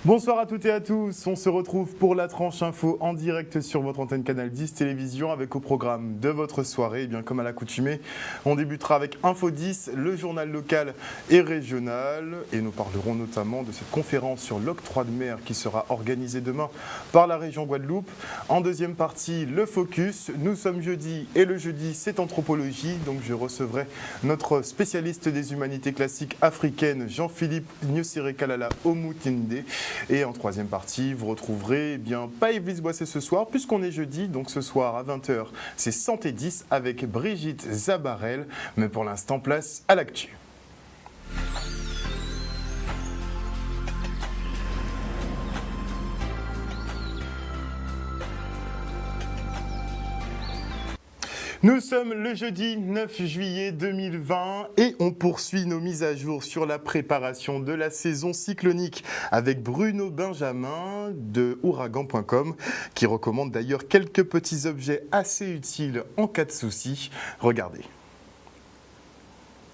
Bonsoir à toutes et à tous, on se retrouve pour la tranche info en direct sur votre antenne Canal 10 Télévision avec au programme de votre soirée. Et bien comme à l'accoutumée, on débutera avec Info 10, le journal local et régional. Et nous parlerons notamment de cette conférence sur l'octroi de mer qui sera organisée demain par la région Guadeloupe. En deuxième partie, le focus. Nous sommes jeudi et le jeudi c'est anthropologie. Donc je recevrai notre spécialiste des humanités classiques africaines, Jean-Philippe Nyosire Kalala Omutinde. Et en troisième partie, vous retrouverez pas Yves Boissé ce soir, puisqu'on est jeudi, donc ce soir à 20h, c'est Santé 10 avec Brigitte Zabarel. Mais pour l'instant, place à l'actu. Nous sommes le jeudi 9 juillet 2020 et on poursuit nos mises à jour sur la préparation de la saison cyclonique avec Bruno Benjamin de ouragan.com qui recommande d'ailleurs quelques petits objets assez utiles en cas de souci. Regardez.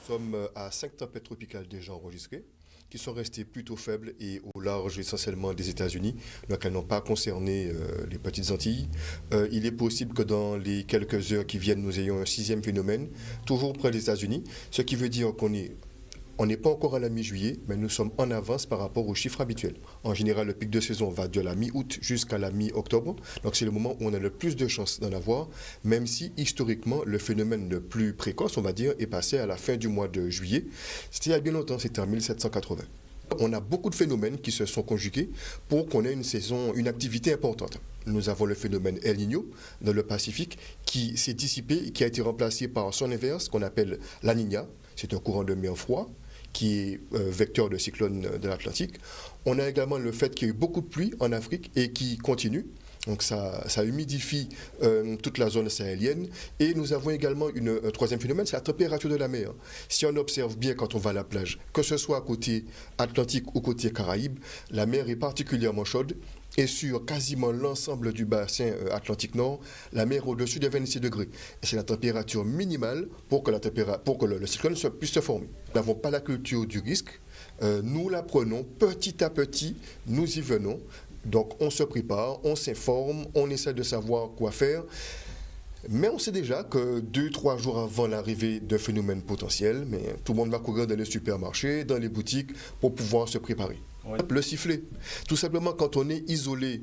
Nous sommes à 5 tempêtes tropicales déjà enregistrées, qui sont restées plutôt faibles et au large essentiellement des États-Unis, donc elles n'ont pas concerné les petites Antilles. Il est possible que dans les quelques heures qui viennent, nous ayons un sixième phénomène, toujours près des États-Unis, ce qui veut dire qu'on n'est pas encore à la mi-juillet, mais nous sommes en avance par rapport aux chiffres habituels. En général, le pic de saison va de la mi-août jusqu'à la mi-octobre. Donc c'est le moment où on a le plus de chances d'en avoir, même si historiquement, le phénomène le plus précoce, on va dire, est passé à la fin du mois de juillet. C'était il y a bien longtemps, c'était en 1780. On a beaucoup de phénomènes qui se sont conjugués pour qu'on ait une activité importante. Nous avons le phénomène El Niño dans le Pacifique qui s'est dissipé et qui a été remplacé par son inverse qu'on appelle La Niña. C'est un courant de mer froid qui est vecteur de cyclone de l'Atlantique. On a également le fait qu'il y a eu beaucoup de pluie en Afrique et qui continue. Donc ça humidifie toute la zone sahélienne. Et nous avons également un troisième phénomène, c'est la température de la mer. Si on observe bien quand on va à la plage, que ce soit côté Atlantique ou côté Caraïbes, la mer est particulièrement chaude. Et sur quasiment l'ensemble du bassin Atlantique Nord, la mer est au-dessus de 26 degrés. Et c'est la température minimale pour que le cyclone puisse se former. Nous n'avons pas la culture du risque. Nous la prenons petit à petit, nous y venons. Donc on se prépare, on s'informe, on essaie de savoir quoi faire. Mais on sait déjà que 2-3 jours avant l'arrivée d'un phénomène potentiel, mais tout le monde va courir dans les supermarchés, dans les boutiques pour pouvoir se préparer. Oui. Le sifflet. Tout simplement quand on est isolé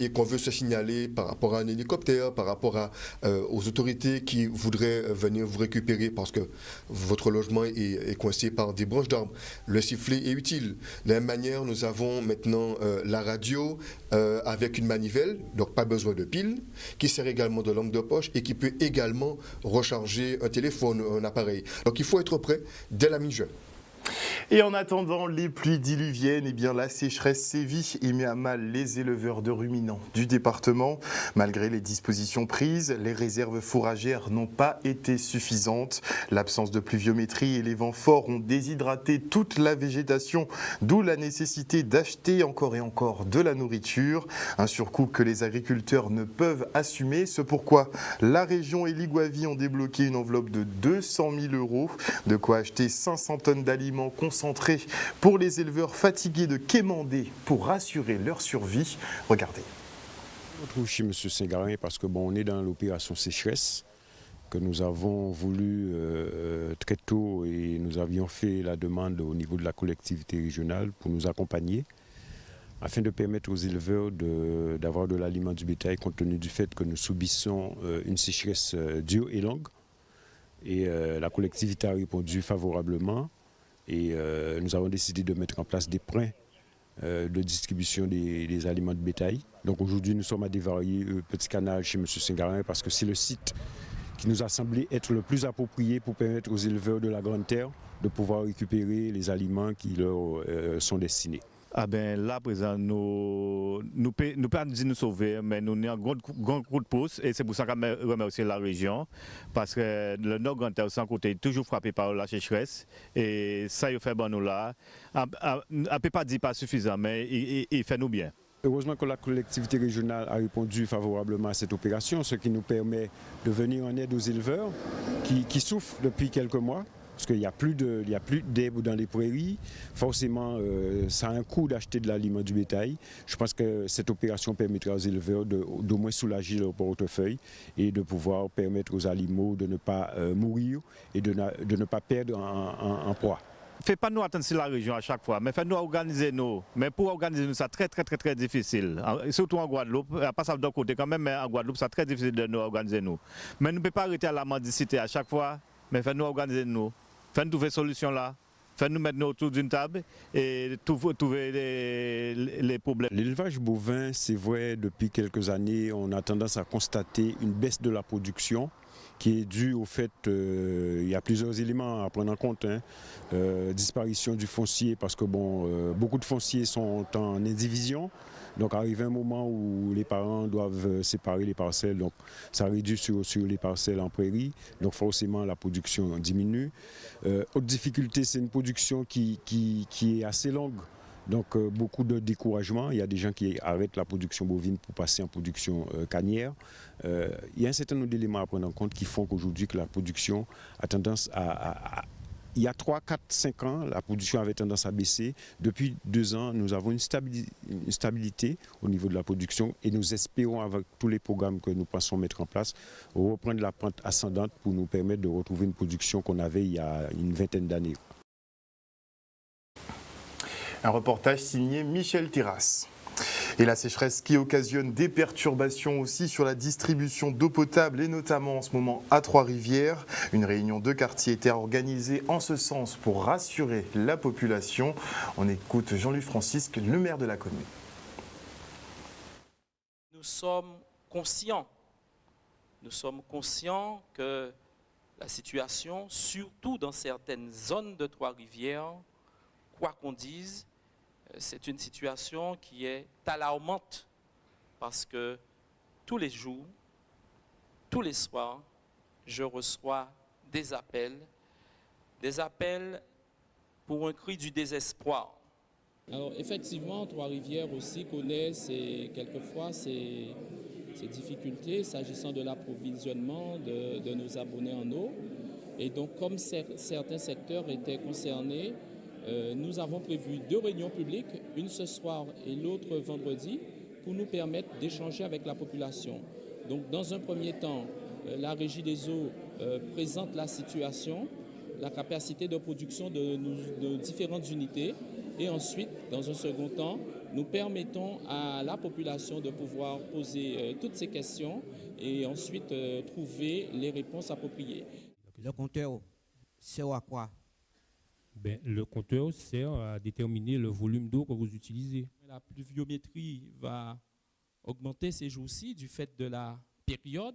et qu'on veut se signaler par rapport à un hélicoptère, par rapport aux autorités qui voudraient venir vous récupérer parce que votre logement est coincé par des branches d'arbres, le sifflet est utile. De la même manière, nous avons maintenant la radio avec une manivelle, donc pas besoin de pile, qui sert également de lampe de poche et qui peut également recharger un téléphone, un appareil. Donc il faut être prêt dès la mi-juin. Et en attendant les pluies diluviennes, la sécheresse sévit et met à mal les éleveurs de ruminants du département. Malgré les dispositions prises, les réserves fourragères n'ont pas été suffisantes. L'absence de pluviométrie et les vents forts ont déshydraté toute la végétation, d'où la nécessité d'acheter encore et encore de la nourriture. Un surcoût que les agriculteurs ne peuvent assumer. C'est pourquoi la région et l'Iguavie ont débloqué une enveloppe de 200 000 €, de quoi acheter 500 tonnes d'aliments concentrés pour les éleveurs fatigués de quémander pour assurer leur survie. Regardez. On se trouve chez M. Saint-Garin parce que on est dans l'opération sécheresse que nous avons voulu très tôt et nous avions fait la demande au niveau de la collectivité régionale pour nous accompagner afin de permettre aux éleveurs d'avoir de l'aliment du bétail compte tenu du fait que nous subissons une sécheresse dure et longue. Et la collectivité a répondu favorablement. Et nous avons décidé de mettre en place des points de distribution des aliments de bétail. Donc aujourd'hui, nous sommes à Desvarieux, Petit Canal, chez M. Saint-Garin, parce que c'est le site qui nous a semblé être le plus approprié pour permettre aux éleveurs de la Grande Terre de pouvoir récupérer les aliments qui leur sont destinés. Là, présent, nous ne pouvons pas nous sauver, mais nous avons un grand coup de pouce et c'est pour ça que je remercie la région parce que le nord Grand Terre sans côté est toujours frappé par la sécheresse et ça, il fait bon nous là. On ne peut pas dire pas suffisant, mais il fait nous bien. Heureusement que la collectivité régionale a répondu favorablement à cette opération, ce qui nous permet de venir en aide aux éleveurs qui souffrent depuis quelques mois. parce qu'il n'y a plus d'herbe dans les prairies. Forcément, ça a un coût d'acheter de l'aliment du bétail. Je pense que cette opération permettra aux éleveurs d'au moins soulager leur portefeuille et de pouvoir permettre aux animaux de ne pas mourir et de ne pas perdre en poids. Fait pas nous attendre sur la région à chaque fois, mais fait nous organiser nous. Mais pour organiser nous, c'est très difficile. Surtout en Guadeloupe, pas ça d'un côté quand même, mais en Guadeloupe, c'est très difficile de nous organiser nous. Mais nous ne pouvons pas arrêter à la mendicité à chaque fois, mais fait nous organiser nous. Fait nous trouver solution là. Fait nous mettre nous autour d'une table et trouver les problèmes. L'élevage bovin, c'est vrai, depuis quelques années, on a tendance à constater une baisse de la production, qui est due au fait qu'il y a plusieurs éléments à prendre en compte. Disparition du foncier, parce que beaucoup de fonciers sont en indivision. Donc arrive un moment où les parents doivent séparer les parcelles, donc ça réduit sur les parcelles en prairie, donc forcément la production diminue. Autre difficulté, c'est une production qui est assez longue. Donc beaucoup de découragement, il y a des gens qui arrêtent la production bovine pour passer en production canière. Il y a un certain nombre d'éléments à prendre en compte qui font qu'aujourd'hui que la production a tendance il y a 3, 4, 5 ans, la production avait tendance à baisser. Depuis 2 ans, nous avons une stabilité au niveau de la production et nous espérons, avec tous les programmes que nous pensons mettre en place, reprendre la pente ascendante pour nous permettre de retrouver une production qu'on avait il y a une vingtaine d'années. Un reportage signé Michel Terrasse. Et la sécheresse qui occasionne des perturbations aussi sur la distribution d'eau potable et notamment en ce moment à Trois-Rivières. Une réunion de quartier était organisée en ce sens pour rassurer la population. On écoute Jean-Luc Francisque, le maire de la commune. Nous sommes conscients que la situation, surtout dans certaines zones de Trois-Rivières, quoi qu'on dise, c'est une situation qui est alarmante parce que tous les jours, tous les soirs, je reçois des appels pour un cri du désespoir. Alors effectivement, Trois-Rivières aussi connaît quelquefois ces difficultés s'agissant de l'approvisionnement de nos abonnés en eau. Et donc comme certains secteurs étaient concernés, nous avons prévu 2 réunions publiques, une ce soir et l'autre vendredi, pour nous permettre d'échanger avec la population. Donc dans un premier temps, la Régie des eaux présente la situation, la capacité de production de nos différentes unités. Et ensuite, dans un second temps, nous permettons à la population de pouvoir poser toutes ces questions et ensuite trouver les réponses appropriées. Le compteur sert à quoi? Le compteur sert à déterminer le volume d'eau que vous utilisez. La pluviométrie va augmenter ces jours-ci du fait de la période.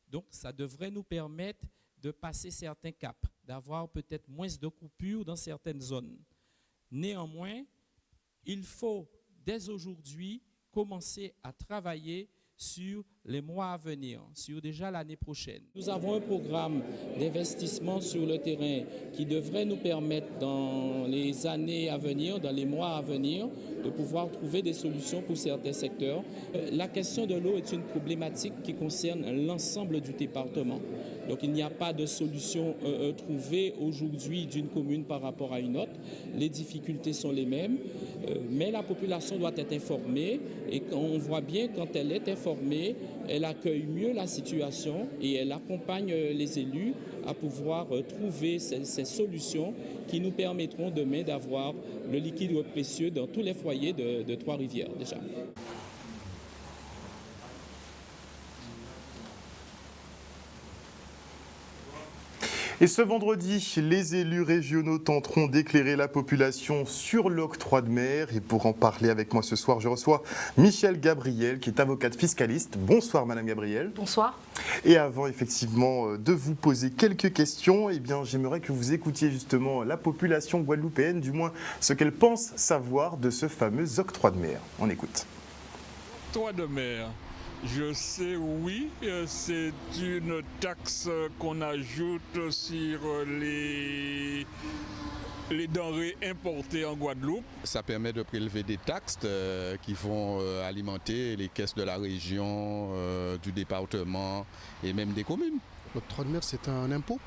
Donc, ça devrait nous permettre de passer certains caps, d'avoir peut-être moins de coupures dans certaines zones. Néanmoins, il faut dès aujourd'hui commencer à travailler sur les mois à venir, sur déjà l'année prochaine. Nous avons un programme d'investissement sur le terrain qui devrait nous permettre dans les années à venir, dans les mois à venir, de pouvoir trouver des solutions pour certains secteurs. La question de l'eau est une problématique qui concerne l'ensemble du département. Donc il n'y a pas de solution trouvée aujourd'hui d'une commune par rapport à une autre. Les difficultés sont les mêmes, mais la population doit être informée et on voit bien quand elle est informée, elle accueille mieux la situation et elle accompagne les élus à pouvoir trouver ces solutions qui nous permettront demain d'avoir le liquide précieux dans tous les foyers de Trois-Rivières déjà. Et ce vendredi, les élus régionaux tenteront d'éclairer la population sur l'octroi de mer. Et pour en parler avec moi ce soir, je reçois Michèle Gabriel, qui est avocate fiscaliste. Bonsoir Madame Gabriel. Bonsoir. Et avant effectivement de vous poser quelques questions, j'aimerais que vous écoutiez justement la population guadeloupéenne, du moins ce qu'elle pense savoir de ce fameux octroi de mer. On écoute. Octroi de mer. Je sais, oui, c'est une taxe qu'on ajoute sur les denrées importées en Guadeloupe. Ça permet de prélever des taxes qui vont alimenter les caisses de la région, du département et même des communes. L'octroi de mer, c'est un impôt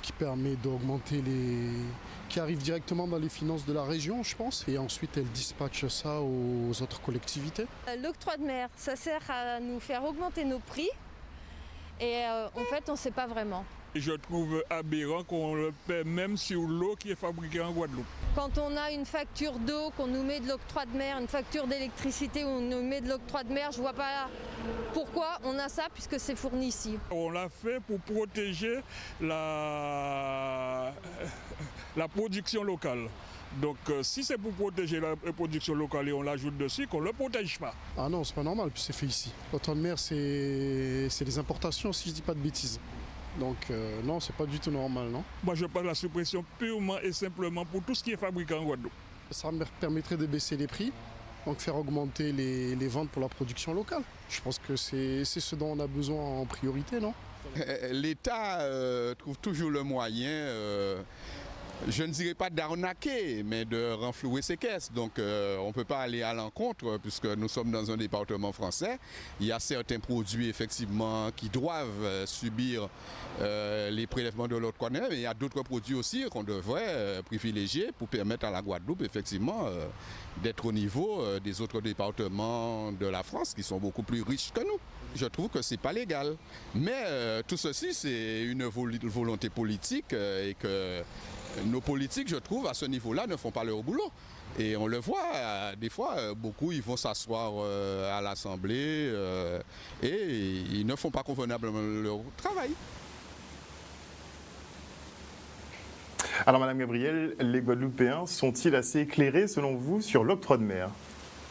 qui permet d'augmenter qui arrive directement dans les finances de la région, je pense, et ensuite elle dispatche ça aux autres collectivités. L'octroi de mer, ça sert à nous faire augmenter nos prix et en fait on ne sait pas vraiment. Je trouve aberrant qu'on le paie même sur l'eau qui est fabriquée en Guadeloupe. Quand on a une facture d'eau, qu'on nous met de l'octroi de mer, une facture d'électricité où on nous met de l'octroi de mer, je ne vois pas pourquoi on a ça puisque c'est fourni ici. On l'a fait pour protéger la production locale. Donc si c'est pour protéger la production locale et on l'ajoute dessus, qu'on ne le protège pas. Ah non, c'est pas normal, puis c'est fait ici. L'octroi de mer, c'est des importations, si je ne dis pas de bêtises. Donc non, c'est pas du tout normal, non. Moi je parle de la suppression purement et simplement pour tout ce qui est fabriqué en Guadeloupe. Ça me permettrait de baisser les prix, donc faire augmenter les ventes pour la production locale. Je pense que c'est ce dont on a besoin en priorité, non. L'État trouve toujours le moyen, je ne dirais pas d'arnaquer, mais de renflouer ses caisses. Donc on ne peut pas aller à l'encontre puisque nous sommes dans un département français. Il y a certains produits effectivement qui doivent subir les prélèvements de l'octroi de mer, mais il y a d'autres produits aussi qu'on devrait privilégier pour permettre à la Guadeloupe effectivement d'être au niveau des autres départements de la France qui sont beaucoup plus riches que nous. Je trouve que ce n'est pas légal. Mais tout ceci, c'est une volonté politique et que nos politiques, je trouve, à ce niveau-là, ne font pas leur boulot. Et on le voit, des fois, beaucoup, ils vont s'asseoir à l'Assemblée et ils ne font pas convenablement leur travail. Alors Madame Gabriel, les Guadeloupéens sont-ils assez éclairés selon vous sur l'octroi de mer ?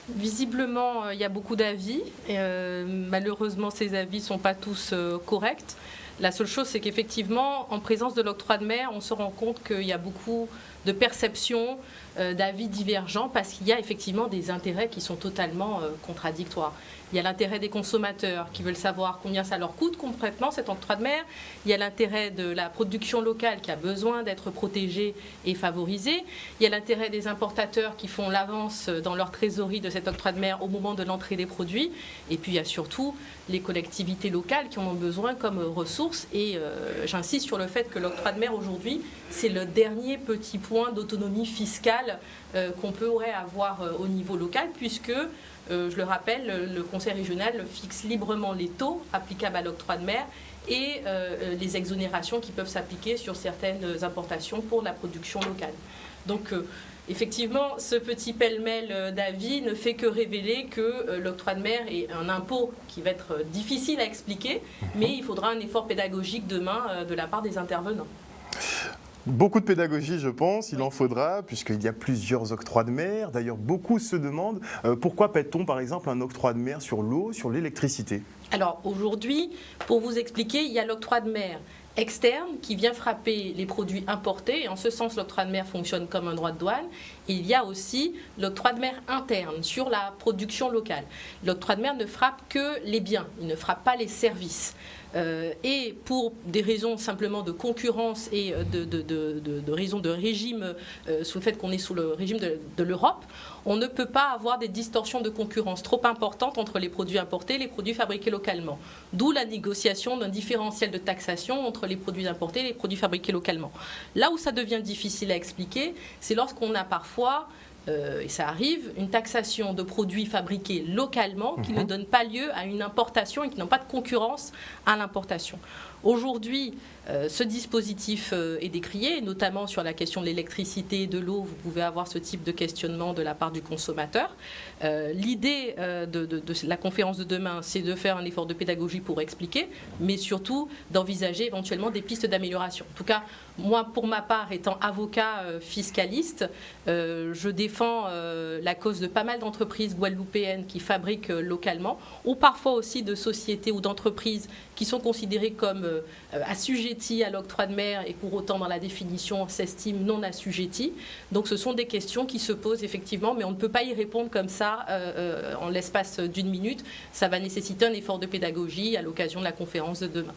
Visiblement, il y a beaucoup d'avis. Malheureusement, ces avis ne sont pas tous corrects. La seule chose, c'est qu'effectivement, en présence de l'octroi de mer, on se rend compte qu'il y a beaucoup de perceptions, d'avis divergents, parce qu'il y a effectivement des intérêts qui sont totalement contradictoires. Il y a l'intérêt des consommateurs qui veulent savoir combien ça leur coûte concrètement cet octroi de mer. Il y a l'intérêt de la production locale qui a besoin d'être protégée et favorisée. Il y a l'intérêt des importateurs qui font l'avance dans leur trésorerie de cet octroi de mer au moment de l'entrée des produits. Et puis il y a surtout les collectivités locales qui en ont besoin comme ressources. Et j'insiste sur le fait que l'octroi de mer aujourd'hui, c'est le dernier petit point d'autonomie fiscale qu'on pourrait avoir au niveau local, puisque je le rappelle, le Conseil régional fixe librement les taux applicables à l'octroi de mer et les exonérations qui peuvent s'appliquer sur certaines importations pour la production locale. Donc, effectivement, ce petit pêle-mêle d'avis ne fait que révéler que l'octroi de mer est un impôt qui va être difficile à expliquer, mais il faudra un effort pédagogique demain de la part des intervenants. Beaucoup de pédagogie, je pense, il en faudra, puisqu'il y a plusieurs octrois de mer. D'ailleurs, beaucoup se demandent pourquoi paie-t-on, par exemple, un octroi de mer sur l'eau, sur l'électricité ? Alors, aujourd'hui, pour vous expliquer, il y a l'octroi de mer externe qui vient frapper les produits importés. Et en ce sens, l'octroi de mer fonctionne comme un droit de douane. Et il y a aussi l'octroi de mer interne sur la production locale. L'octroi de mer ne frappe que les biens, il ne frappe pas les services. Et pour des raisons simplement de concurrence et de raisons de régime, sous le fait qu'on est sous le régime de l'Europe, on ne peut pas avoir des distorsions de concurrence trop importantes entre les produits importés et les produits fabriqués localement. D'où la négociation d'un différentiel de taxation entre les produits importés et les produits fabriqués localement. Là où ça devient difficile à expliquer, c'est lorsqu'on a parfois et ça arrive, une taxation de produits fabriqués localement qui ne donne pas lieu à une importation et qui n'ont pas de concurrence à l'importation. Aujourd'hui, ce dispositif est décrié, notamment sur la question de l'électricité et de l'eau. Vous pouvez avoir ce type de questionnement de la part du consommateur. L'idée de la conférence de demain, c'est de faire un effort de pédagogie pour expliquer, mais surtout d'envisager éventuellement des pistes d'amélioration. En tout cas, moi, pour ma part, étant avocat fiscaliste, je défends la cause de pas mal d'entreprises guadeloupéennes qui fabriquent localement, ou parfois aussi de sociétés ou d'entreprises qui sont considérées comme assujetties à l'octroi de mer et pour autant dans la définition s'estiment non assujetties. Donc ce sont des questions qui se posent effectivement, mais on ne peut pas y répondre comme ça en l'espace d'une minute. Ça va nécessiter un effort de pédagogie à l'occasion de la conférence de demain.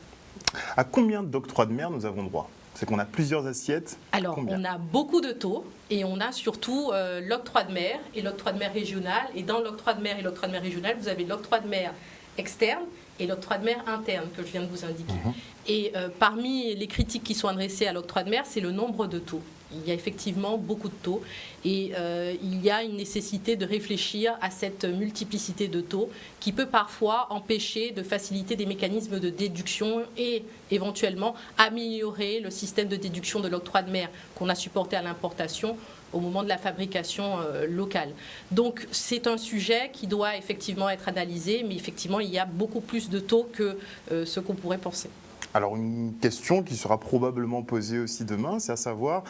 À combien d'octrois de mer nous avons droit ? C'est qu'on a plusieurs assiettes. Alors, combien ? On a beaucoup de taux et on a surtout l'octroi de mer et l'octroi de mer régional. Et dans l'octroi de mer et l'octroi de mer régional, vous avez l'octroi de mer externe et l'octroi de mer interne que je viens de vous indiquer. Et parmi les critiques qui sont adressées à l'octroi de mer, c'est le nombre de taux. Il y a effectivement beaucoup de taux et il y a une nécessité de réfléchir à cette multiplicité de taux qui peut parfois empêcher de faciliter des mécanismes de déduction et éventuellement améliorer le système de déduction de l'octroi de mer qu'on a supporté à l'importation au moment de la fabrication locale. Donc c'est un sujet qui doit effectivement être analysé, mais effectivement il y a beaucoup plus de taux que ce qu'on pourrait penser. Alors une question qui sera probablement posée aussi demain, c'est à savoir,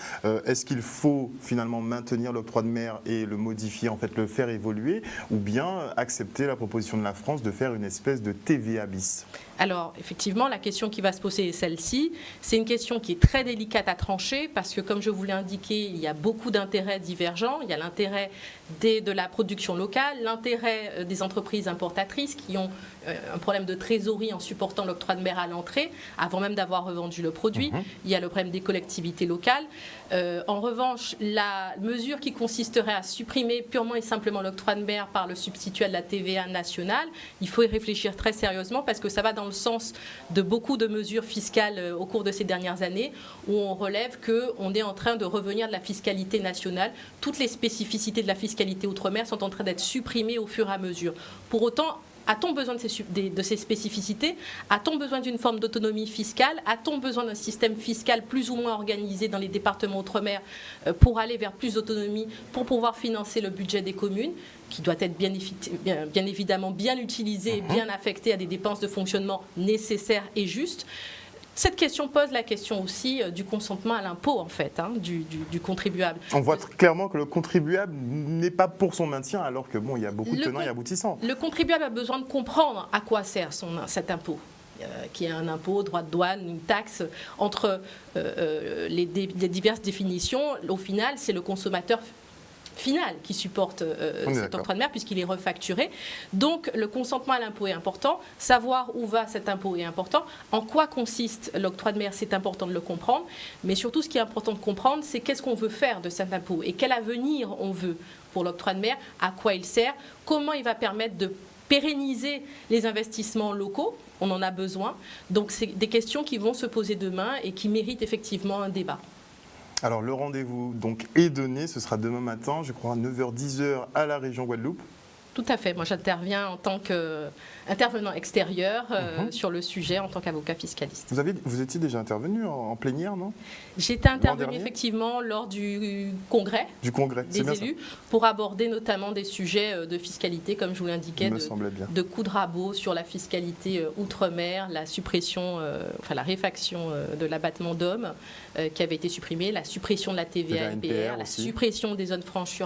est-ce qu'il faut finalement maintenir l'octroi de mer et le modifier, en fait le faire évoluer, ou bien accepter la proposition de la France de faire une espèce de TVA bis ? Alors, effectivement, la question qui va se poser est celle-ci. C'est une question qui est très délicate à trancher parce que, comme je vous l'ai indiqué, il y a beaucoup d'intérêts divergents. Il y a l'intérêt de la production locale, l'intérêt des entreprises importatrices qui ont un problème de trésorerie en supportant l'octroi de mer à l'entrée, avant même d'avoir revendu le produit. Il y a le problème des collectivités locales. En revanche, la mesure qui consisterait à supprimer purement et simplement l'octroi de mer par le substitut de la TVA nationale, il faut y réfléchir très sérieusement parce que ça va dans le sens de beaucoup de mesures fiscales au cours de ces dernières années où on relève qu'on est en train de revenir de la fiscalité nationale. Toutes les spécificités de la fiscalité outre-mer sont en train d'être supprimées au fur et à mesure. Pour autant, a-t-on besoin de ces spécificités? A-t-on besoin d'une forme d'autonomie fiscale? A-t-on besoin d'un système fiscal plus ou moins organisé dans les départements outre-mer pour aller vers plus d'autonomie, pour pouvoir financer le budget des communes, qui doit être bien évidemment bien utilisé et bien affecté à des dépenses de fonctionnement nécessaires et justes? Cette question pose la question aussi du consentement à l'impôt, en fait, du contribuable. On voit clairement que le contribuable n'est pas pour son maintien, alors que bon, il y a beaucoup de tenants et aboutissants. Le contribuable a besoin de comprendre à quoi sert cet impôt. Qui est un impôt, droit de douane, une taxe, entre les diverses définitions. Au final, c'est le consommateur final qui supporte cet octroi de mer puisqu'il est refacturé. Donc le consentement à l'impôt est important, savoir où va cet impôt est important, en quoi consiste l'octroi de mer, c'est important de le comprendre, mais surtout ce qui est important de comprendre, c'est qu'est-ce qu'on veut faire de cet impôt et quel avenir on veut pour l'octroi de mer, à quoi il sert, comment il va permettre de pérenniser les investissements locaux, on en a besoin. Donc c'est des questions qui vont se poser demain et qui méritent effectivement un débat. Alors le rendez-vous donc est donné, ce sera demain matin, je crois à 9h-10h à la région Guadeloupe. Tout à fait, moi j'interviens en tant qu'intervenant extérieur sur le sujet en tant qu'avocat fiscaliste. Vous étiez déjà intervenu en plénière, non? J'étais intervenu effectivement lors du congrès, des élus pour aborder notamment des sujets de fiscalité, comme je vous l'indiquais, de coups de rabot sur la fiscalité outre-mer, la suppression, la réfaction de l'abattement d'hommes qui avait été supprimé, la suppression de la TVA NPR, la suppression des zones franches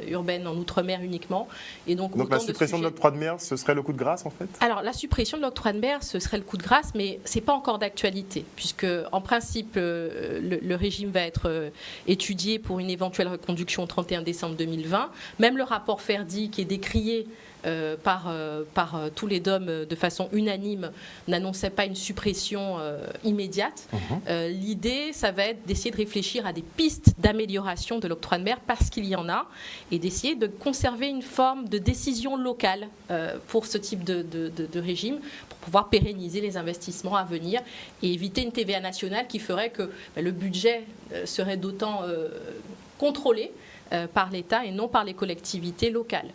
urbaines en outre-mer uniquement. Et donc la suppression de l'octroi de mer, ce serait le coup de grâce en fait? Alors la suppression de l'octroi de mer, ce serait le coup de grâce, mais ce n'est pas encore d'actualité, puisque en principe le régime va être étudié pour une éventuelle reconduction au 31 décembre 2020. Même le rapport Ferdi, qui est décrié par tous les DOM de façon unanime, n'annonçait pas une suppression immédiate. L'idée, ça va être d'essayer de réfléchir à des pistes d'amélioration de l'octroi de mer, parce qu'il y en a, et d'essayer de conserver une forme de décision locale pour ce type de régime, pour pouvoir pérenniser les investissements à venir et éviter une TVA nationale qui ferait que le budget serait d'autant contrôlé par l'État et non par les collectivités locales.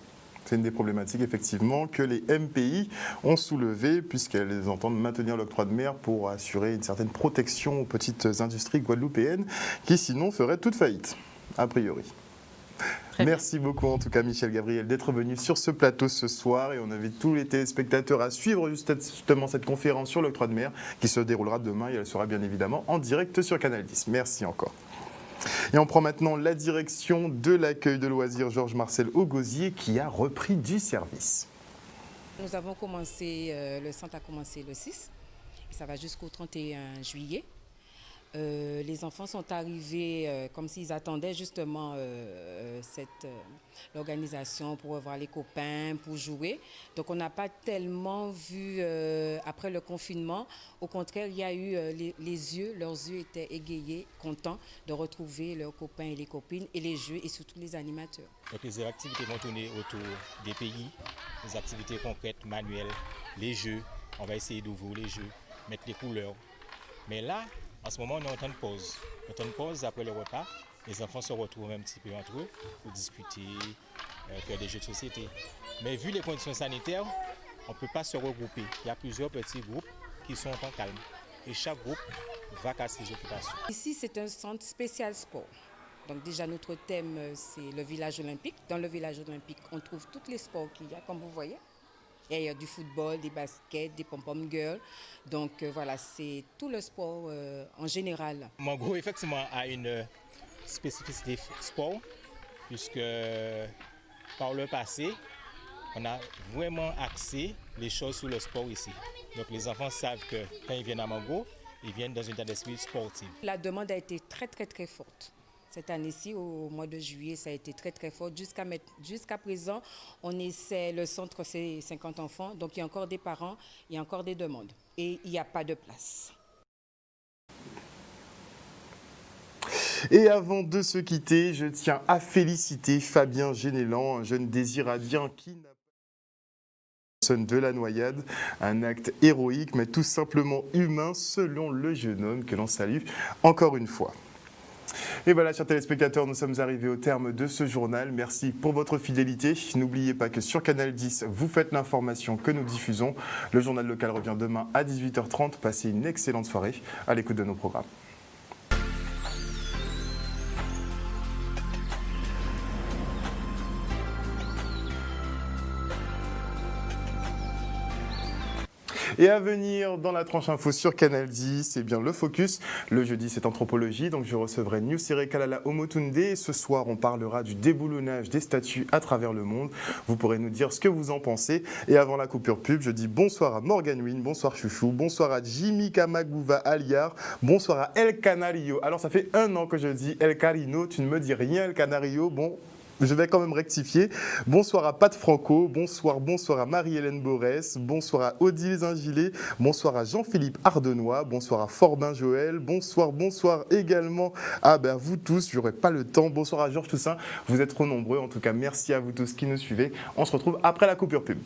C'est une des problématiques, effectivement, que les MPI ont soulevées, puisqu'elles entendent maintenir l'octroi de mer pour assurer une certaine protection aux petites industries guadeloupéennes qui, sinon, feraient toute faillite, a priori. Merci beaucoup, en tout cas, Michel Gabriel, d'être venu sur ce plateau ce soir. Et on invite tous les téléspectateurs à suivre justement cette conférence sur l'octroi de mer qui se déroulera demain et elle sera bien évidemment en direct sur Canal 10. Merci encore. Et on prend maintenant la direction de l'accueil de loisirs Georges-Marcel Augosier qui a repris du service. Nous avons commencé, le centre a commencé le 6, et ça va jusqu'au 31 juillet. Les enfants sont arrivés comme s'ils attendaient justement l'organisation pour revoir les copains, pour jouer. Donc on n'a pas tellement vu après le confinement. Au contraire, il y a eu leurs yeux étaient égayés, contents de retrouver leurs copains et les copines et les jeux et surtout les animateurs. Donc les activités vont tourner autour des pays, les activités concrètes, manuelles, les jeux, on va essayer d'ouvrir les jeux, mettre les couleurs. Mais là, en ce moment, on est en temps de pause. En temps de pause, après le repas, les enfants se retrouvent un petit peu entre eux pour discuter, faire des jeux de société. Mais vu les conditions sanitaires, on ne peut pas se regrouper. Il y a plusieurs petits groupes qui sont en calme. Et chaque groupe va à ses occupations. Ici, c'est un centre spécial sport. Donc déjà, notre thème, c'est le village olympique. Dans le village olympique, on trouve tous les sports qu'il y a, comme vous voyez. Il y a du football, des baskets, des pom-pom girls. Donc voilà, c'est tout le sport en général. Mango, effectivement, a une spécificité sport, puisque par le passé, on a vraiment axé les choses sur le sport ici. Donc les enfants savent que quand ils viennent à Mango, ils viennent dans un état d'esprit sportif. La demande a été très forte. Cette année-ci, au mois de juillet, ça a été très fort. Jusqu'à présent, on essaie, le centre, c'est 50 enfants. Donc il y a encore des parents, il y a encore des demandes. Et il n'y a pas de place. Et avant de se quitter, je tiens à féliciter Fabien Génélan, un jeune désiradien qui n'a de la noyade, un acte héroïque mais tout simplement humain selon le jeune homme que l'on salue encore une fois. Et voilà, chers téléspectateurs, nous sommes arrivés au terme de ce journal. Merci pour votre fidélité. N'oubliez pas que sur Canal 10, vous faites l'information que nous diffusons. Le journal local revient demain à 18h30. Passez une excellente soirée à l'écoute de nos programmes. Et à venir dans la tranche info sur Canal 10, c'est bien le focus. Le jeudi, c'est anthropologie, donc je recevrai Nusire Kalala Omotunde. Et ce soir, on parlera du déboulonnage des statues à travers le monde. Vous pourrez nous dire ce que vous en pensez. Et avant la coupure pub, je dis bonsoir à Morgan Wynne, bonsoir Chouchou, bonsoir à Jimmy Kamagouva Aliar, bonsoir à El Canario. Alors, ça fait 1 an que je dis El Carino, tu ne me dis rien El Canario, bon... Je vais quand même rectifier. Bonsoir à Pat Franco, bonsoir à Marie-Hélène Borès, bonsoir à Odile Zingilet, bonsoir à Jean-Philippe Ardenois, bonsoir à Forbin Joël, bonsoir également à vous tous, j'aurai pas le temps, bonsoir à Georges Toussaint, vous êtes trop nombreux, en tout cas merci à vous tous qui nous suivez. On se retrouve après la coupure pub.